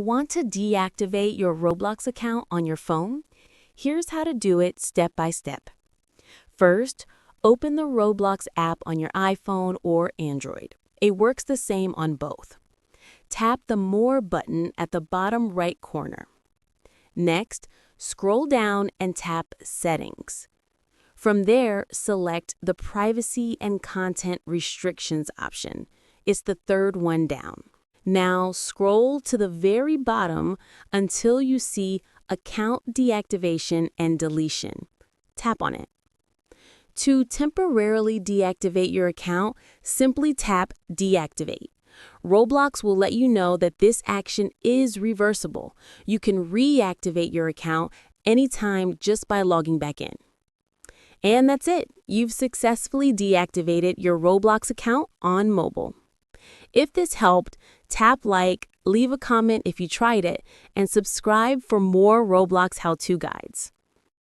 Want to deactivate your Roblox account on your phone? Here's how to do it step by step. First, open the Roblox app on your iPhone or Android. It works the same on both. Tap the More button at the bottom right corner. Next, scroll down and tap Settings. From there, select the Privacy and Content Restrictions option. It's the third one down. Now scroll to the very bottom until you see Account Deactivation and Deletion. Tap on it. To temporarily deactivate your account, simply tap Deactivate. Roblox will let you know that this action is reversible. You can reactivate your account anytime just by logging back in. And that's it. You've successfully deactivated your Roblox account on mobile. If this helped, tap like, leave a comment if you tried it, and subscribe for more Roblox how-to guides.